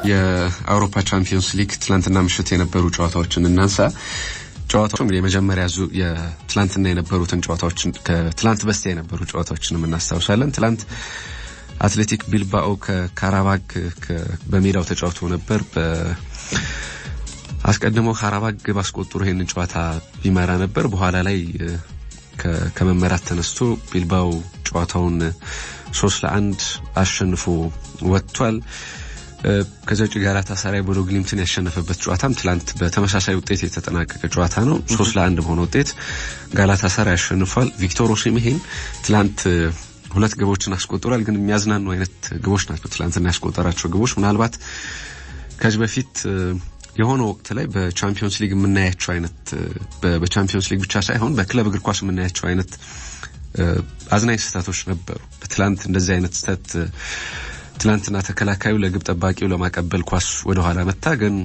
የአውሮፓ ቻምፒየንስ ሊግ ትላንትና ምሽት የነበሩ ጨዋታዎችን እናንሳ። ጨዋታው እንግዲህ የመጀመሪያ የትላንትና የነበሩትን ጨዋታዎችን ከትላንት በስቲያ የነበሩ ጨዋታዎችንም እናስታውሳለን። ትላንት አትሌቲክ ቢልባኦ ከካራባግ በሜዳው ተጫውቶ ነበር። አስቀድሞ ካራባግ ባስቆጥሮ ይሄንን ጨዋታ ይመራ ነበር። በኋላ ላይ ከመመራት ተነስቶ ቢልባኦ ጨዋታውን 3-1 አሸንፎ ወጥቷል። ከዛው ጋላታሳራይ ቦዶ ግሊምትን ያሸነፈበት ጨዋታም ትላንት በተመሳሳይ ውጤት የተጠናቀቀ ጨዋታ ነው። 3-1 በሆነ ውጤት ጋላታሳራይ አሸንፏል። ቪክቶር ኦሲሜሄን ትላንት 2 ግቦችን አስቆጥሯል። ግን የሚያዝናኑ አይነት ግቦች ናቸው ትላንትና ያስቆጠራቸው ግቦች። ምናልባት ከዚህ በፊት የሆነ ወቅት ላይ በቻምፒየንስ ሊግ የምናያቸው አይነት በቻምፒየንስ ሊግ ብቻ ሳይሆን በክለብ እግር ኳስ የምናያቸው አይነት አዝናኝ ስህተቶች ነበሩ። በትላንት እንደዚህ አይነት ስህተት ትላንትና ተከላካዩ ለግብ ጠባቂው ለማቀበል ኳስ ወደ ኋላ መታ። ግን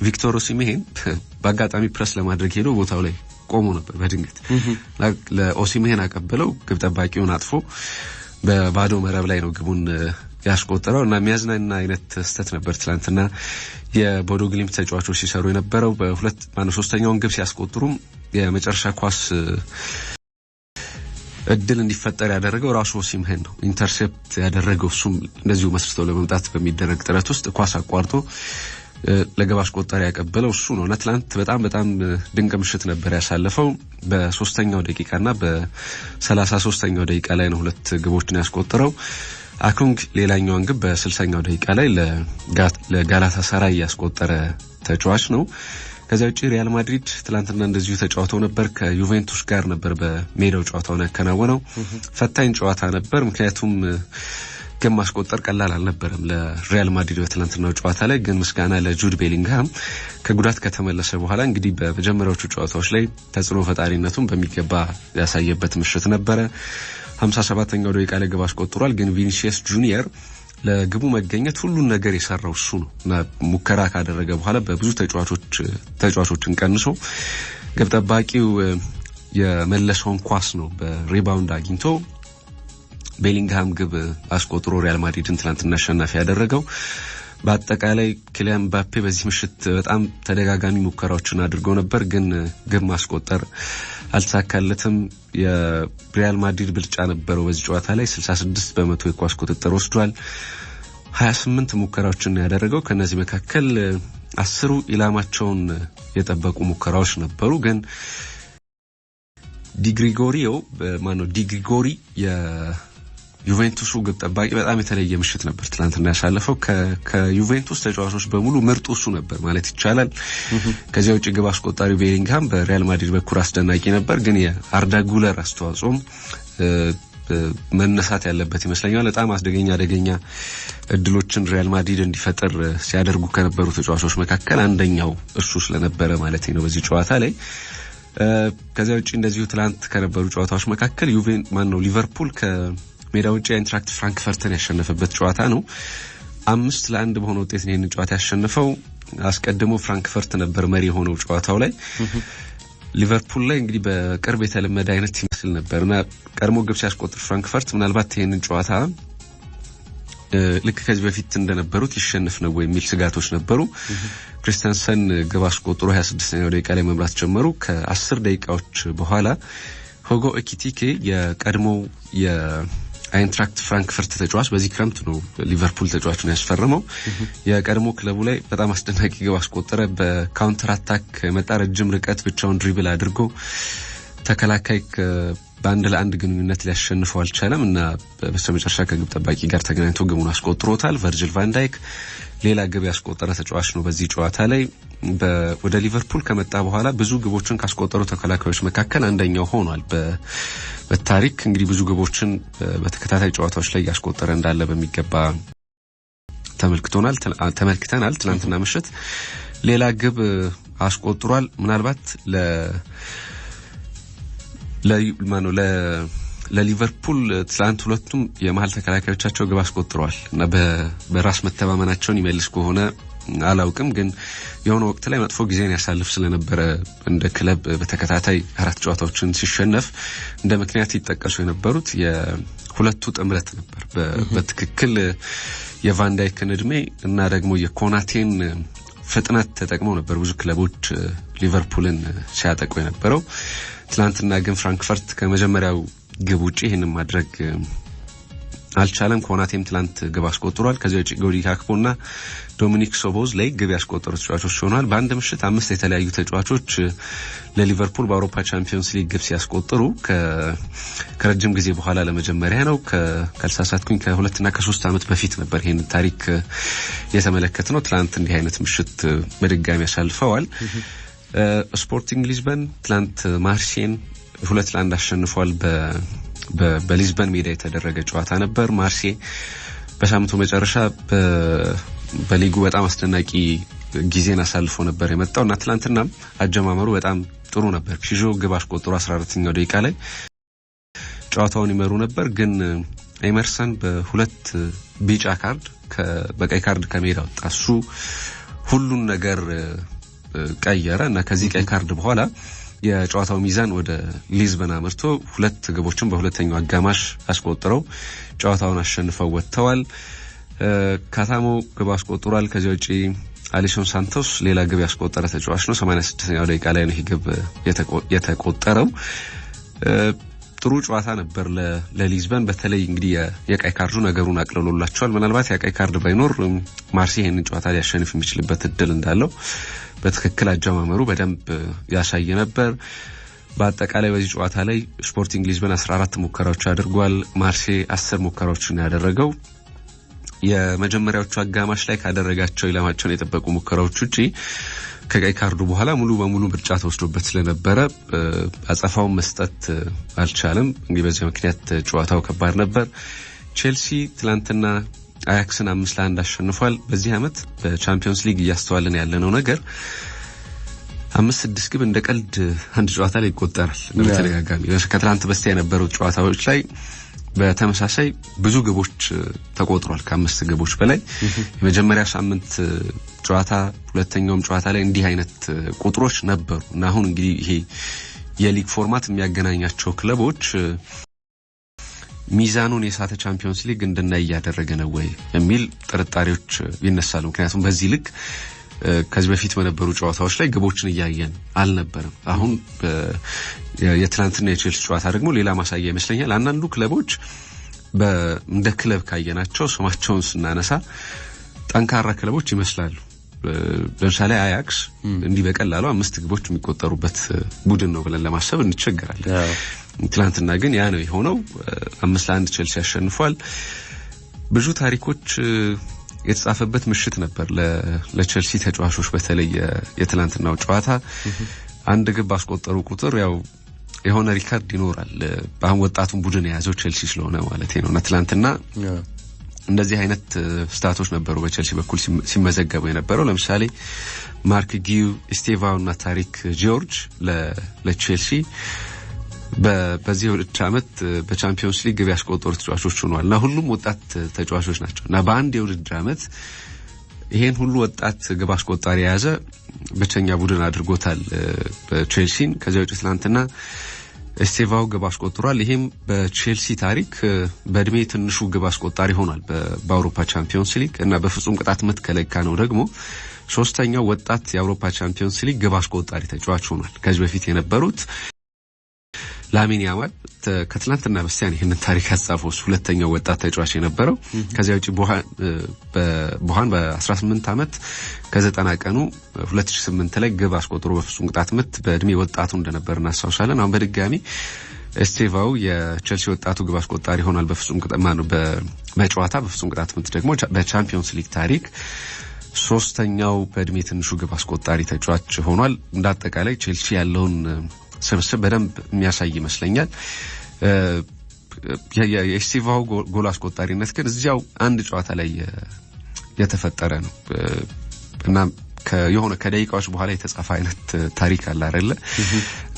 ቪክቶር ኦሲሜሄን በአጋጣሚ ፕረስ ለማድረግ ሄዶ ቦታው ላይ ቆሞ ነበር። በድንገት ለኦሲሜሄን አቀበለው፣ ግብ ጠባቂውን አጥፎ በባዶ መረብ ላይ ነው ግቡን ያስቆጠረው እና የሚያዝናና አይነት ስህተት ነበር ትላንትና የቦዶ ግሊምት ተጫዋቾች ሲሰሩ የነበረው። ሶስተኛውን ግብ ሲያስቆጥሩም የመጨረሻ ኳስ እድል እንዲፈጠር ያደረገው ራሱ ኦሲሜሄን ነው። ኢንተርሴፕት ያደረገው እሱም እንደዚሁ መስርቶ ለመምጣት በሚደረግ ጥረት ውስጥ ኳስ አቋርጦ ለግብ አስቆጣሪ ያቀበለው እሱ ነው። ትላንት በጣም ድንቅ ምሽት ነበር ያሳለፈው። በ3ኛው ደቂቃና በ33ኛው ደቂቃ ላይ ነው 2 ግቦችን ያስቆጠረው። አኩንግ ሌላኛውን ግብ በ60ኛው ደቂቃ ላይ ለጋላታሳራይ ያስቆጠረ ተጫዋች ነው። ከዚያ ውጪ ሪያል ማድሪድ ትላንትና እንደዚሁ ተጫውተው ነበር። ከዩቬንቱስ ጋር ነበር በሜዳው ጨዋታውን ያከናወነው። ፈታኝ ጨዋታ ነበር፣ ምክንያቱም ግብ ማስቆጠር ቀላል አልነበረም ለሪያል ማድሪድ በትላንትናው ጨዋታ ላይ። ግን ምስጋና ለጁድ ቤሊንግሃም ከጉዳት ከተመለሰ በኋላ እንግዲህ በመጀመሪያዎቹ ጨዋታዎች ላይ ተጽዕኖ ፈጣሪነቱን በሚገባ ያሳየበት ምሽት ነበረ። 57ኛው ደቂቃ ላይ ግብ አስቆጥሯል። ግን ቪኒሲየስ ጁኒየር ለግቡ መገኘት ሁሉን ነገር የሰራው እሱ ነው እና ሙከራ ካደረገ በኋላ በብዙ ተጫዋቾችን ቀንሶ ግብ ጠባቂው የመለሰውን ኳስ ነው በሪባውንድ አግኝቶ ቤሊንግሃም ግብ አስቆጥሮ ሪያል ማድሪድን ትናንትና አሸናፊ ያደረገው። በአጠቃላይ ኪሊያን ምባፔ በዚህ ምሽት በጣም ተደጋጋሚ ሙከራዎችን አድርጎ ነበር፣ ግን ግብ ማስቆጠር አልተሳካለትም። የሪያል ማድሪድ ብልጫ ነበረው በዚህ ጨዋታ ላይ 66% የኳስ ቁጥጥር ወስዷል። 28 ሙከራዎችን ያደረገው። ከነዚህ መካከል 10ሩ ኢላማቸውን የጠበቁ ሙከራዎች ነበሩ። ግን ዲግሪጎሪ ዩቬንቱሱ ግብ ጠባቂ በጣም የተለየ ምሽት ነበር ትላንትና ያሳለፈው። ከዩቬንቱስ ተጫዋቾች በሙሉ ምርጡ እሱ ነበር ማለት ይቻላል። ከዚያ ውጪ ግብ አስቆጣሪው ቤሊንግሃም በሪያል ማድሪድ በኩል አስደናቂ ነበር። ግን የአርዳ ጉለር አስተዋጽኦም መነሳት ያለበት ይመስለኛል። በጣም አደገኛ እድሎችን ሪያል ማድሪድ እንዲፈጠር ሲያደርጉ ከነበሩ ተጫዋቾች መካከል አንደኛው እሱ ስለነበረ ማለት ነው በዚህ ጨዋታ ላይ። ከዚያ ውጪ እንደዚሁ ትላንት ከነበሩ ጨዋታዎች መካከል ሊቨርፑል ሜዳው ውጪ አይንትራክት ፍራንክፈርትን ያሸነፈበት ጨዋታ ነው። 5-1 በሆነ ውጤት ነው ይህንን ጨዋታ ያሸነፈው። አስቀድሞ ፍራንክፈርት ነበር መሪ የሆነው ጨዋታው ላይ። ሊቨርፑል ላይ እንግዲህ በቅርብ የተለመደ አይነት ይመስል ነበርና ቀድሞ ግብ ሲያስቆጥር ፍራንክፈርት ምናልባት ይህንን ጨዋታ ልክ ከዚህ በፊት እንደነበሩት ይሸነፍ ነው የሚል ስጋቶች ነበሩ። ክሪስቲያንሰን ግብ አስቆጥሮ 26ኛው ደቂቃ ላይ መምራት ጀመሩ። ከ10 ደቂቃዎች በኋላ ሁጎ ኤኪቲኬ የቀድሞው አይንትራክት ፍራንክፈርት ተጫዋች በዚህ ክረምት ነው ሊቨርፑል ተጫዋቹን ያስፈረመው። የቀድሞ ክለቡ ላይ በጣም አስደናቂ ግብ አስቆጠረ። በካውንተር አታክ መጣ፣ ረጅም ርቀት ብቻውን ድሪብል አድርጎ ተከላካይ በ1-1 ግንኙነት ሊያሸንፈው አልቻለም እና በስተመጨረሻ ከግብ ጠባቂ ጋር ተገናኝቶ ግቡን አስቆጥሮታል። ቨርጂል ቫን ዳይክ ሌላ ግብ ያስቆጠረ ተጫዋች ነው በዚህ ጨዋታ ላይ። ወደ ሊቨርፑል ከመጣ በኋላ ብዙ ግቦችን ካስቆጠሩ ተከላካዮች መካከል አንደኛው ሆኗል። በታሪክ እንግዲህ ብዙ ግቦችን በተከታታይ ጨዋታዎች ላይ ያስቆጠረ እንዳለ በሚገባ ተመልክተናል። ትናንትና ምሽት ሌላ ግብ አስቆጥሯል። ምናልባት ለሊቨርፑል ትላንት ሁለቱም የመሃል ተከላካዮቻቸው ግብ አስቆጥረዋል እና በራስ መተማመናቸውን ይመልስ ከሆነ አላውቅም ግን የሆነ ወቅት ላይ መጥፎ ጊዜን ያሳልፍ ስለነበረ እንደ ክለብ በተከታታይ 4 ጨዋታዎችን ሲሸነፍ እንደ ምክንያት ይጠቀሱ የነበሩት የሁለቱ ጥምረት ነበር በትክክል የቫን ዳይክን እድሜ እና ደግሞ የኮናቴን ፍጥነት ተጠቅመው ነበር ብዙ ክለቦች ሊቨርፑልን ሲያጠቁ የነበረው ትላንትና ግን ፍራንክፈርት ከመጀመሪያው ግብ ውጪ ይሄንን ማድረግ አልቻለም ኮናቴም ትላንት ግብ አስቆጥሯል ከዚህ ውጪ ጎዲ ካክፖና ዶሚኒክ ሶቦዝ ላይ ግብ ያስቆጠሩ ተጫዋቾች ሆነዋል በአንድ ምሽት 5 የተለያዩ ተጫዋቾች ለሊቨርፑል በአውሮፓ ቻምፒየንስ ሊግ ግብ ሲያስቆጥሩ ከረጅም ጊዜ በኋላ ለመጀመሪያ ነው ካልሳሳትኩኝ ከ2 እና ከ3 አመት በፊት ነበር ይሄን ታሪክ የተመለከትነው ትላንት እንዲህ አይነት ምሽት በድጋሚ ያሳልፈዋል ስፖርቲንግ ሊዝበን ትላንት ማርሴይን 2-1 አሸንፏል በሊዝበን ሜዳ የተደረገ ጨዋታ ነበር ማርሴይ በሳምንቱ መጨረሻ በሊጉ በጣም አስደናቂ ጊዜን አሳልፎ ነበር የመጣውና ትላንትና አጀማመሩ በጣም ጥሩ ነበር ፒዦ ግብ አስቆጥሮ 14ኛው ደቂቃ ላይ ጨዋታውን ይመሩ ነበር ግን ኤመርሰን በሁለት ቢጫ ካርድ በቀይ ካርድ ከሜዳ ወጣ እሱ ሁሉን ነገር ቀየረና ከዚህ ቀይ ካርድ በኋላ የጨዋታው ሚዛን ወደ ሊዝበን አመርቶ 2 ግቦችን በሁለተኛው አጋማሽ አስቆጥረው ጨዋታውን አሸንፈው ወጥተዋል ካታሞ ግብ አስቆጥሯል ከዚህ ውጪ አሊሶን ሳንቶስ ሌላ ግብ ያስቆጠረ ተጫዋች ነው 86ኛው ደቂቃ ላይ ነው ግብ የተቆጠረው ጥሩ ጨዋታ ነበር ለሊዝበን በተለይ እንግዲህ የቀይ ካርዱ ነገሩን አቅልሎላቸዋል ምናልባት የቀይ ካርድ ባይኖር ማርሴይ ይሄንን ጨዋታ ሊያሸንፍ የሚችልበት እድል እንዳለው በትክክል አጀማመሩ በደንብ ያሳየ ነበር በአጠቃላይ በዚህ ጨዋታ ላይ ስፖርቲንግ ሊዝበን 14 ሙከራዎች አድርጓል ማርሴይ 10 ሙከራዎችን ያደረገው የመጀመሪያዎቹ አጋማሽ ላይ ካደረጋቸው ኢላማቸውን የጠበቁ ሙከራዎች ውጪ ከቀይ ካርዱ በኋላ ሙሉ በሙሉ ምርጫ ተወስዶበት ስለነበረ አጸፋውን መስጠት አልቻለም እንግዲህ በዚህ ምክንያት ጨዋታው ከባድ ነበር ቼልሲ ትላንትና አያክስን 5-1 አሸንፏል በዚህ አመት በቻምፒየንስ ሊግ እያስተዋልን ያለነው ነገር 5-6 ግብ እንደ ቀልድ አንድ ጨዋታ ላይ ይቆጠራል በተደጋጋሚ ከትላንት በስቲያ የነበሩት ጨዋታዎች ላይ በተመሳሳይ ብዙ ግቦች ተቆጥሯል ከ5 ግቦች በላይ የመጀመሪያ ሳምንት ጨዋታ ሁለተኛውም ጨዋታ ላይ እንዲህ አይነት ቁጥሮች ነበሩ እና አሁን እንግዲህ ይሄ የሊግ ፎርማት የሚያገናኛቸው ክለቦች ሚዛኑን የሳተ ቻምፒየንስ ሊግ እንድናይ ያደረገ ነው ወይ የሚል ጥርጣሬዎች ይነሳሉ ምክንያቱም በዚህ ልክ ከዚህ በፊት በነበሩ ጨዋታዎች ላይ ግቦችን ያያየን አልነበረም አሁን የትላንትና የቼልሲ ጨዋታ ደግሞ ሌላ ማሳያ ይመስለኛል አንዳንዱ ክለቦች እንደ ክለብ ካየናቸው ስማቸውን ስናነሳ ጠንካራ ክለቦች ይመስላሉ ለምሳሌ አያክስ እንዲህ በቀላሉ 5 ግቦች የሚቆጠሩበት ቡድን ነው ብለን ለማሰብ እንቸገራለን ትላንትና ግን ያ ነው የሆነው 5-1 ቼልሲ ያሸንፏል ብዙ ታሪኮች የተጻፈበት ምሽት ነበር ለቼልሲ ተጫዋቾች በተለይ የትላንትናው ጨዋታ አንድ ግብ አስቆጠሩ ቁጥር ያው የሆነ ሪካርድ ይኖራል በአሁን ወጣቱን ቡድን የያዘው ቼልሲ ስለሆነ ማለት ነውና ትላንትና እንደዚህ አይነት ስታቶች ነበሩ በቼልሲ በኩል ሲመዘገቡ የነበረው ለምሳሌ ማርክ ጊው ስቴቫውና ታሪክ ጆርጅ ለቼልሲ በዚህ አመት በቻምፒየንስ ሊግ ግብ ያስቆጠሩ ተጫዋቾች ሆነዋልና ሁሉም ወጣት ተጫዋቾች ናቸውና በአንድ የውድድር አመት ይሄን ሁሉ ወጣት ግብ አስቆጣሪ የያዘ ብቸኛ ቡድን አድርጎታል በቼልሲን ከዚያው ትላንትና ስቴቫው ግብ አስቆጥሯል ይሄም በቼልሲ ታሪክ በእድሜ ትንሹ ግብ አስቆጣሪ ሆኗል በአውሮፓ ቻምፒየንስ ሊግ እና በፍጹም ቅጣት ምት ከለካ ነው ደግሞ ሶስተኛው ወጣት የአውሮፓ ቻምፒየንስ ሊግ ግብ አስቆጣሪ ተጫዋች ሆኗል ከዚህ በፊት የነበሩት ላሚን ያማል ከትላንትና በስቲያን ይሄንን ታሪክ ያጻፈው ሁለተኛው ወጣት ተጫዋች የነበረው ከዚያው ውጪ ቦሃን በ18 አመት ከ90 ቀኑ 2008 ላይ ግብ አስቆጥሮ በፍጹም ቅጣት ምት በእድሜ ወጣቱ እንደነበር እናስታውሳለን አሁን በድጋሚ ስቴቫው የቼልሲ ወጣቱ ግብ አስቆጣሪ ሆኗል በፍጹም ቅጣት በጨዋታ በፍጹም ቅጣት ምት ደግሞ በቻምፒየንስ ሊግ ታሪክ ሶስተኛው በእድሜ ትንሹ ግብ አስቆጣሪ ተጫዋች ሆኗል እንዳጠቃላይ ቼልሲ ያለውን ስብስብ በደንብ የሚያሳይ ይመስለኛል የስቲቫው ጎል አስቆጣሪነት ግን እዚያው አንድ ጨዋታ ላይ የተፈጠረ ነው እና የሆነ ከደቂቃዎች በኋላ የተጻፈ አይነት ታሪክ አለ አይደለ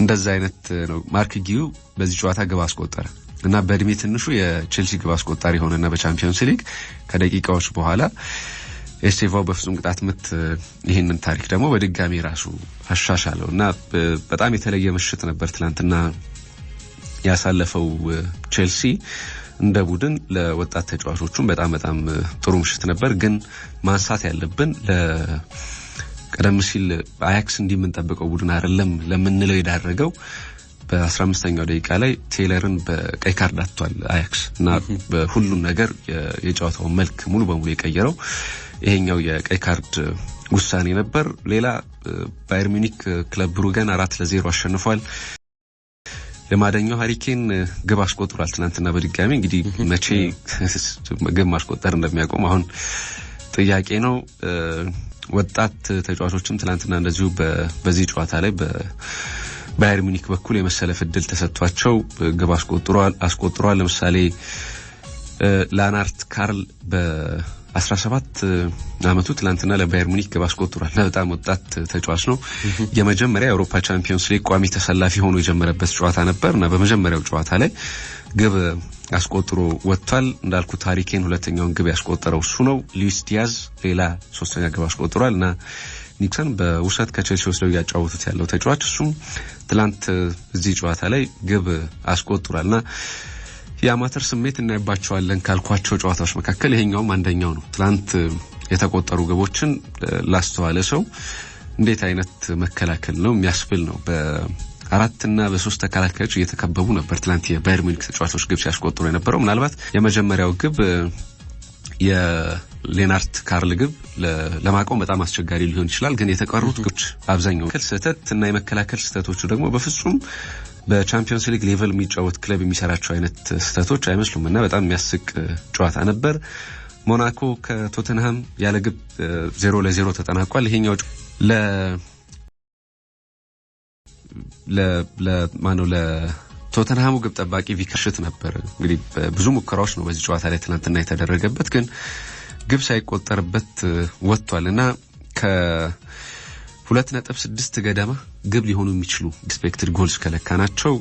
እንደዛ አይነት ነው ማርክ ጊው በዚህ ጨዋታ ግብ አስቆጠረ እና በእድሜ ትንሹ የቼልሲ ግብ አስቆጣሪ ሆነና በቻምፒየንስ ሊግ ከደቂቃዎች በኋላ ኤስቴቫው በፍጹም ቅጣት ምት ይሄንን ታሪክ ደግሞ በድጋሚ ራሱ አሻሻለውና በጣም የተለየ ምሽት ነበር ትላንትና ያሳለፈው ቼልሲ እንደ ቡድን ለወጣት ተጫዋቾቹም በጣም ጥሩ ምሽት ነበር ግን ማንሳት ያለብን ቀደም ሲል አያክስ እንዲምንጠብቀው ቡድን አይደለም ለምንለው ይዳረገው በ15ኛው ደቂቃ ላይ ቴይለርን በቀይ ካርድ አጥቷል አያክስ እና በሁሉም ነገር የጨዋታው መልክ ሙሉ በሙሉ የቀየረው ይሄኛው የቀይ ካርድ ውሳኔ ነበር ሌላ ባየር ሙኒክ ክለብ ብሩገን 4-0 አሸንፏል ለማደኛው ሃሪኬን ግብ አስቆጥሯል ትናንትና በድጋሚ እንግዲህ መቼ ግብ ማስቆጠር እንደሚያቆም አሁን ጥያቄ ነው ወጣት ተጫዋቾችም ትናንትና እንደዚሁ በዚህ ጨዋታ ላይ በባየር ሙኒክ በኩል የመሰለፍ እድል ተሰጥቷቸው ግብ አስቆጥሯል ለምሳሌ ላናርት ካርል በ17 አመቱ ትናንትና ለባየር ሙኒክ ግብ አስቆጥሯል በጣም ወጣት ተጫዋች ነው የመጀመሪያ የአውሮፓ ቻምፒየንስ ሊግ ቋሚ ተሰላፊ ሆኖ የጀመረበት ጨዋታ ነበርና በመጀመሪያው ጨዋታ ላይ ግብ አስቆጥሮ ወጥቷል እንዳልኩት ሃሪኬን ሁለተኛውን ግብ ያስቆጠረው እሱ ነው ሉዊስ ዲያዝ ሌላ ሶስተኛ ግብ አስቆጥሯልና ኒክሰን በውሰት ከቼልሲ ወስደው ያጫወቱት ያለው ተጫዋች እሱም ትላንት እዚህ ጨዋታ ላይ ግብ አስቆጥሯልና የአማተር ስሜት እናይባቸዋለን ካልኳቸው ጨዋታዎች መካከል ይሄኛውም አንደኛው ነው ትላንት የተቆጠሩ ግቦችን ላስተዋለ ሰው እንዴት አይነት መከላከል ነው የሚያስብል ነው በአራትና በሶስት ተከላካዮች እየተከበቡ ነበር ትላንት የባየር ሙኒክ ተጫዋቾች ግብ ሲያስቆጥሩ የነበረው ምናልባት የመጀመሪያው ግብ የሌናርት ካርል ግብ ለማቆም በጣም አስቸጋሪ ሊሆን ይችላል ግን የተቀሩት ግቦች አብዛኛው ስህተት እና የመከላከል ስህተቶቹ ደግሞ በፍጹም በቻምፒየንስ ሊግ ሌቨል የሚጫወት ክለብ የሚሰራቸው አይነት ስህተቶች አይመስሉምና በጣም የሚያስቅ ጨዋታ ነበር ሞናኮ ከቶተንሃም ያለ ግብ 0-0 ተጠናቋል ይሄኛው ቶተንሃሙ ግብ ጠባቂ ቪከርሽት ነበር እንግዲህ ብዙ ሙከራዎች ነው በዚህ ጨዋታ ላይ ትናንትና የተደረገበት ግን ግብ ሳይቆጠርበት ወጥቷልና ከ2.6 ገደማ ግብ ሊሆኑ የሚችሉ ኤክስፔክትድ ጎልስ ከለካናቸው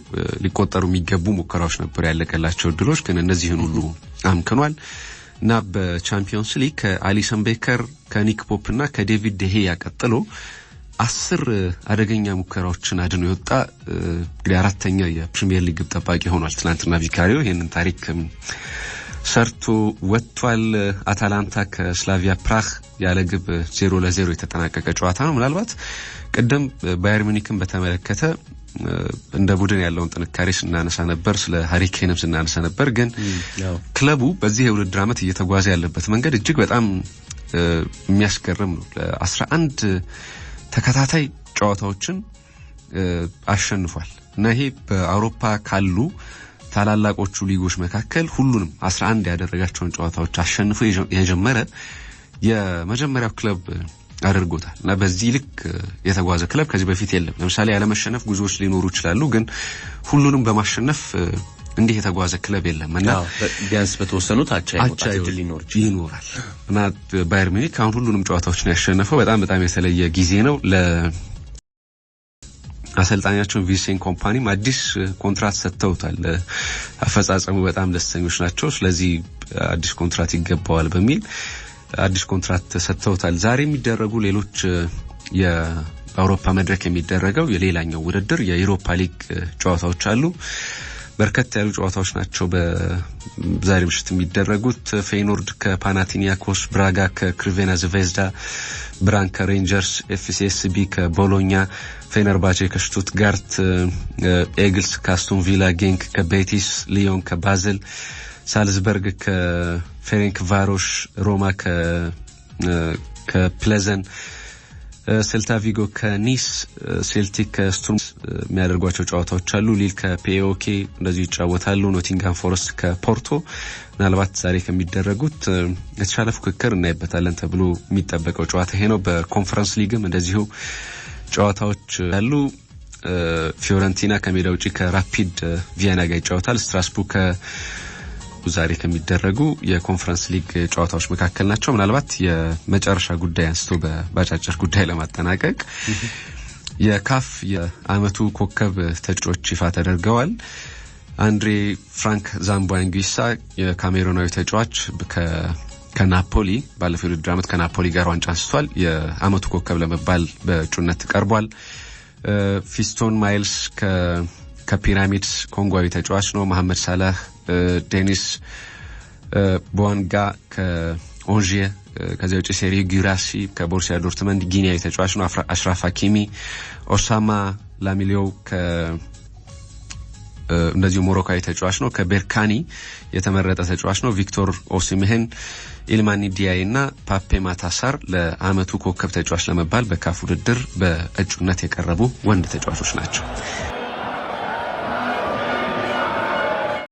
ሊቆጠሩ የሚገቡ ሙከራዎች ነበር ያለቀላቸው ድሎች ግን እነዚህን ሁሉ አምክኗል እና በቻምፒየንስ ሊግ ከአሊሰን ቤከር ከኒክ ፖፕ እና ከዴቪድ ደሄያ ቀጥሎ 10 አደገኛ ሙከራዎችን አድኖ የወጣ እንግዲህ አራተኛ የፕሪሚየር ሊግ ግብ ጠባቂ ሆኗል ትናንትና ቪካሪዮ ይሄንን ታሪክ ሰርቶ ወጥቷል አታላንታ ከስላቪያ ፕራግ ያለ ግብ 0-0 የተጠናቀቀ ጨዋታ ነው ምናልባት ቀደም ባየር ሙኒክን በተመለከተ እንደ ቡድን ያለውን ጥንካሬ ስናነሳ ነበር ስለ ሃሪኬንም ስናነሳ ነበር ግን ክለቡ በዚህ የውድድር ዓመት እየተጓዘ ያለበት መንገድ እጅግ በጣም የሚያስገርም ነው ለ11 ተከታታይ ጨዋታዎችን አሸንፏል እና ይሄ በአውሮፓ ካሉ ታላላቆቹ ሊጎች መካከል ሁሉንም 11 ያደረጋቸውን ጨዋታዎች አሸንፎ የጀመረ የመጀመሪያው ክለብ አድርጎታል እና በዚህ ልክ የተጓዘ ክለብ ከዚህ በፊት የለም ለምሳሌ ያለ መሸነፍ ጉዞዎች ሊኖሩ ይችላሉ ግን ሁሉንም በማሸነፍ እንዲህ የተጓዘ ክለብ የለምና ቢያንስ በተወሰኑት አቻ ይኖራል እና ባየር ሙኒክ አሁን ሁሉንም ጨዋታዎችን ያሸነፈው በጣም የተለየ ጊዜ ነው ለአሰልጣኛቸው ቪንሴንት ኮምፓኒም አዲስ ኮንትራት ሰጥተውታል አፈጻጸሙ በጣም ደስተኞች ናቸው ስለዚህ አዲስ ኮንትራት ይገባዋል በሚል አዲስ ኮንትራት ሰጥተውታል ዛሬ የሚደረጉ ሌሎች የአውሮፓ መድረክ የሚደረገው የሌላኛው ውድድር የዩሮፓ ሊግ ጨዋታዎች አሉ በርከት ያሉ ጨዋታዎች ናቸው በዛሬ ምሽት የሚደረጉት ፌይኖርድ ከፓናቲኒያኮስ ብራጋ ከክሪቬና ዝቬዝዳ ብራንካ ሬንጀርስ ኤፍሲኤስቢ ከቦሎኛ ፌነርባቼ ከሽቱትጋርት ኤግልስ ከአስቶን ቪላ ጌንክ ከቤቲስ ሊዮን ከባዝል ሳልዝበርግ ከፌሬንክ ቫሮሽ ሮማ ከፕሌዘን ሴልታ ቪጎ ከኒስ ሴልቲክ ከስቱርም የሚያደርጓቸው ጨዋታዎች አሉ ሊል ከፒኤኦኬ እንደዚህ ይጫወታሉ ኖቲንጋም ፎረስት ከፖርቶ ምናልባት ዛሬ ከሚደረጉት የተሻለ ፉክክር እናይበታለን ተብሎ የሚጠበቀው ጨዋታ ይሄ ነው በኮንፈረንስ ሊግም እንደዚሁ ጨዋታዎች አሉ ፊዮረንቲና ከሜዳ ውጪ ከራፒድ ቪየና ጋር ይጫወታል ስትራስቡርግ ዛሬ ከሚደረጉ የኮንፈረንስ ሊግ ጨዋታዎች መካከል ናቸው ምናልባት የመጨረሻ ጉዳይ አንስቶ በባጫጭር ጉዳይ ለማጠናቀቅ የካፍ የአመቱ ኮከብ ተጫዋቾች ይፋ ተደርገዋል አንድሬ ፍራንክ ዛምቦንጊሳ የካሜሩናዊ ተጫዋች ከናፖሊ ባለፈው ውድድር ዓመት ከናፖሊ ጋር ዋንጫ አንስቷል። የአመቱ ኮከብ ለመባል በእጩነት ቀርቧል። ፊስቶን ማይልስ ከፒራሚድስ ኮንጓዊ ተጫዋች ነው። መሐመድ ሳላህ፣ ዴኒስ ቦዋንጋ ከኦንዤ፣ ከዚያ ውጪ ሴሪ ጊራሲ ከቦሩሲያ ዶርትመንድ ጊኒያዊ ተጫዋች ነው። አሽራፍ ሀኪሚ፣ ኦሳማ ላሚሊዮ እንደዚሁ ሞሮካዊ ተጫዋች ነው። ከቤርካኒ የተመረጠ ተጫዋች ነው። ቪክቶር ኦሲሜሄን፣ ኢልማኒ ዲያይ እና ፓፔ ማታሳር ለአመቱ ኮከብ ተጫዋች ለመባል በካፍ ውድድር በእጩነት የቀረቡ ወንድ ተጫዋቾች ናቸው።